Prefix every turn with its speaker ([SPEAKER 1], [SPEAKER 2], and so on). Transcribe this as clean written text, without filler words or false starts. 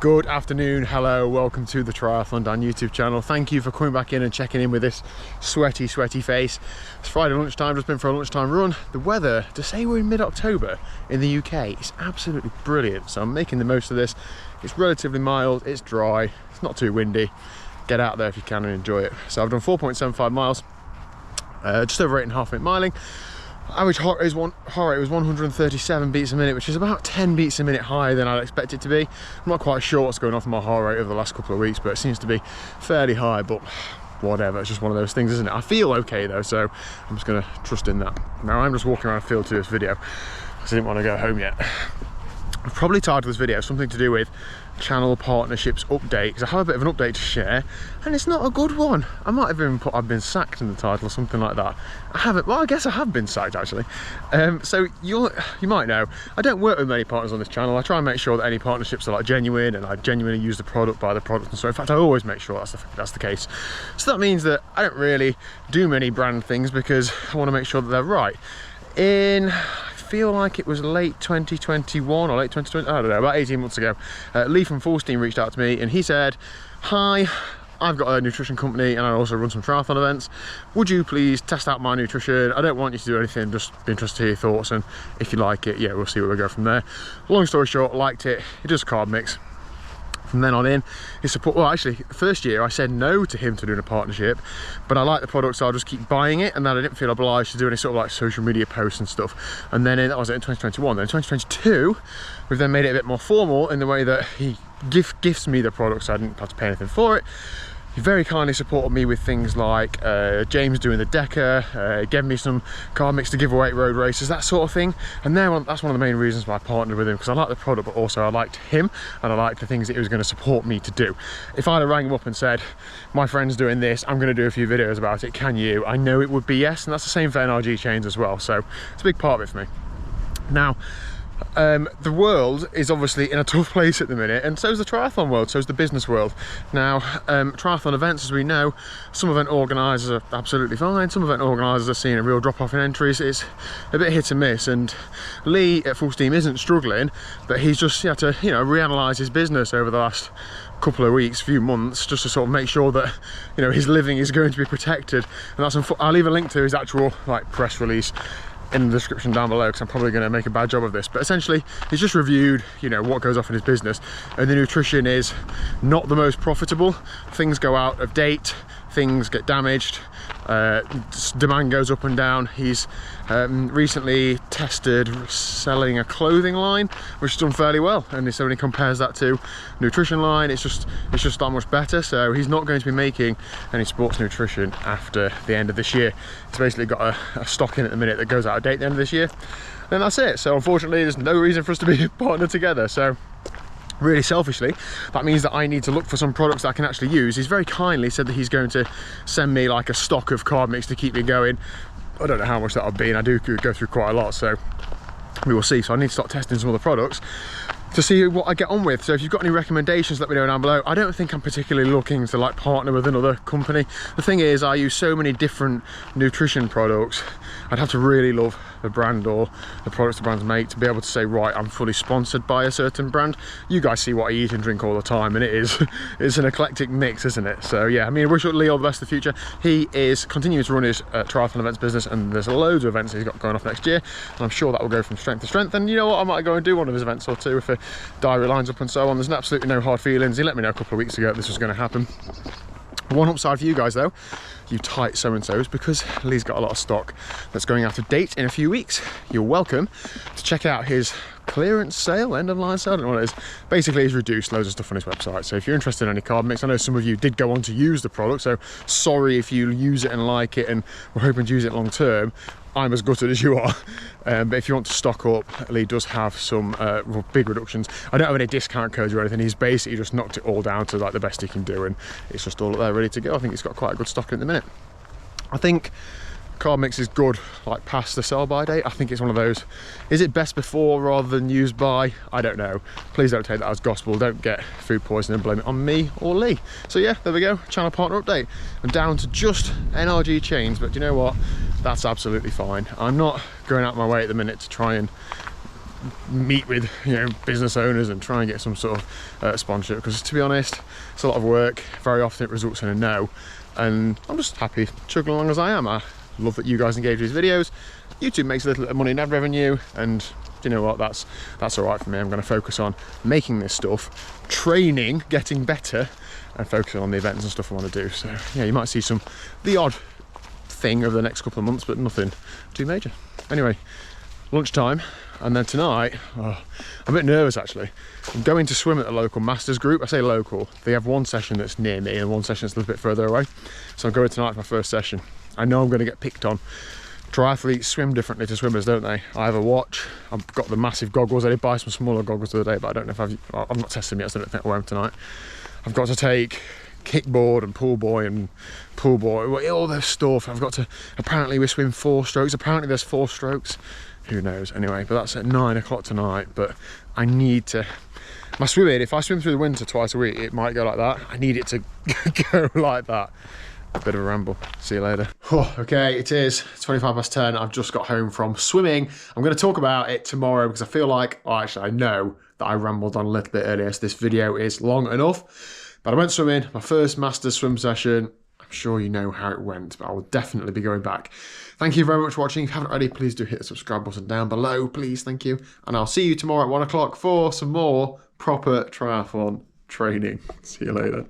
[SPEAKER 1] Good afternoon, hello, welcome to the TriathlonDan YouTube channel. Thank you for coming back in and checking in with this sweaty face. It's Friday lunchtime, just been for a lunchtime run. The weather, to say we're in mid-October in the UK, is absolutely brilliant. So I'm making the most of this. It's relatively mild, it's dry, it's not too windy. Get out there if you can and enjoy it. So I've done 4.75 miles, just over 8.5 minute miling. Average heart rate was 137 beats a minute, which is about 10 beats a minute higher than I'd expect it to be. I'm not quite sure what's going on with my heart rate over the last couple of weeks, but it seems to be fairly high, but whatever, it's just one of those things, isn't it? I feel okay though, so I'm just gonna trust in that. Now I'm just walking around the field to this video because I didn't want to go home yet. I've probably titled this video something to do with channel partnerships update, because I have a bit of an update to share and it's not a good one. I might have even put I've been sacked in the title or something like that. I haven't. Well, I guess I have been sacked actually. So you might know I don't work with many partners on this channel. I try and make sure that any partnerships are like genuine and I genuinely use the product, buy the product, and so in fact I always make sure that's the case. So that means that I don't really do many brand things because I want to make sure that they're right. I feel like it was late 2021 or late 2020, I don't know, about 18 months ago, Lee from Full Steam reached out to me and he said, "Hi, I've got a nutrition company and I also run some triathlon events. Would you please test out my nutrition? I don't want you to do anything, just be interested to hear your thoughts, and if you like it, yeah, we'll see where we go from there." Long story short, liked it. It does carb mix. From then on in, his support, well actually, first year I said no to him to doing a partnership, but I like the product so I'll just keep buying it, and then I didn't feel obliged to do any sort of like social media posts and stuff. And then that was it in 2021. Then in 2022, we've then made it a bit more formal in the way that he gifts me the product so I didn't have to pay anything for it. He very kindly supported me with things like James doing the Decker, gave me some carb mix to give away at road races, that sort of thing. And that's one of the main reasons why I partnered with him, because I like the product, but also I liked him and I liked the things that he was going to support me to do. If I'd have rang him up and said, "My friend's doing this, I'm going to do a few videos about it, can you?" I know it would be yes, and that's the same for NRG chains as well. So it's a big part of it for me. Now, the world is obviously in a tough place at the minute, and so is the triathlon world, so is the business world. Now, triathlon events, as we know, some event organisers are absolutely fine, some event organisers are seeing a real drop-off in entries. It's a bit hit and miss, and Lee at Full Steam isn't struggling, but he's just had to, you know, reanalyse his business over the last couple of weeks, few months, just to sort of make sure that, you know, his living is going to be protected. And that's, I'll leave a link to his actual like press release in the description down below, because I'm probably going to make a bad job of this, but essentially he's just reviewed, you know, what goes off in his business, and the nutrition is not the most profitable. Things go out of date, things get damaged, demand goes up and down. He's recently tested selling a clothing line, which has done fairly well, and so when he compares that to nutrition line, it's just that much better. So he's not going to be making any sports nutrition after the end of this year. He's basically got a stock in at the minute that goes out of date at the end of this year, and that's it. So unfortunately there's no reason for us to be partnered together. So really selfishly, that means that I need to look for some products that I can actually use. He's very kindly said that he's going to send me like a stock of carb mix to keep me going. I don't know how much that'll be, and I do go through quite a lot, so we will see. So I need to start testing some other products to see what I get on with. So if you've got any recommendations, let me know down below. I don't think I'm particularly looking to like partner with another company. The thing is, I use so many different nutrition products, I'd have to really love the brand or the products the brands make to be able to say, right, I'm fully sponsored by a certain brand. You guys see what I eat and drink all the time, and it's an eclectic mix, isn't it? So yeah, I mean, I wish Lee all the best for the future. He is continuing to run his triathlon events business, and there's loads of events he's got going off next year, and I'm sure that will go from strength to strength. And you know what, I might go and do one of his events or two if a diary lines up and so on. There's absolutely no hard feelings. He let me know a couple of weeks ago this was going to happen. One upside for you guys though, you tight so-and-sos, because Lee's got a lot of stock that's going out of date in a few weeks. You're welcome to check out his clearance sale, end of line sale, I don't know what it is. Basically he's reduced loads of stuff on his website, so if you're interested in any carb mix, I know some of you did go on to use the product, so sorry if you use it and like it and we're hoping to use it long term. I'm as gutted as you are, but if you want to stock up, Lee does have some big reductions. I don't have any discount codes or anything. He's basically just knocked it all down to like the best he can do, and it's just all up there ready to go. I think he's got quite a good stock at the minute. I think carb mix is good like past the sell by date. I think it's one of those, is it best before rather than used by? I don't know. Please don't take that as gospel. Don't get food poisoning and blame it on me or Lee. So yeah, there we go, channel partner update. I'm down to just NRG chains, but do you know what, that's absolutely fine. I'm not going out my way at the minute to try and meet with, you know, business owners and try and get some sort of sponsorship, because to be honest, it's a lot of work. Very often it results in a no, and I'm just happy chugging along as I am. I love that you guys engage with these videos. YouTube makes a little bit of money in ad revenue, and you know what, that's all right for me. I'm going to focus on making this stuff, training, getting better, and focusing on the events and stuff I want to do. So yeah, you might see the odd thing over the next couple of months, but nothing too major. Anyway, lunchtime, and then tonight, I'm a bit nervous actually. I'm going to swim at the local masters group. I say local, they have one session that's near me and one session that's a little bit further away. So I'm going tonight for my first session. I know I'm going to get picked on. Triathletes swim differently to swimmers, don't they? I have a watch. I've got the massive goggles. I did buy some smaller goggles the other day, but I don't know if I've not tested them yet, so I don't think I'll wear them tonight. I've got to take kickboard and pool boy, all this stuff. I've got to, apparently we swim 4 strokes. Apparently there's 4 strokes. Who knows? Anyway, but that's at 9 o'clock tonight. But I need to, my swimming, if I swim through the winter twice a week, it might go like that. I need it to go like that. A bit of a ramble. See you later. Oh, okay, it is 25 past 10. I've just got home from swimming. I'm going to talk about it tomorrow because I feel like, oh, actually I know that I rambled on a little bit earlier, so this video is long enough. But I went swimming, my first masters swim session. I'm sure you know how it went, but I will definitely be going back. Thank you very much for watching. If you haven't already, please do hit the subscribe button down below, please, thank you. And I'll see you tomorrow at 1 o'clock for some more proper triathlon training. See you later.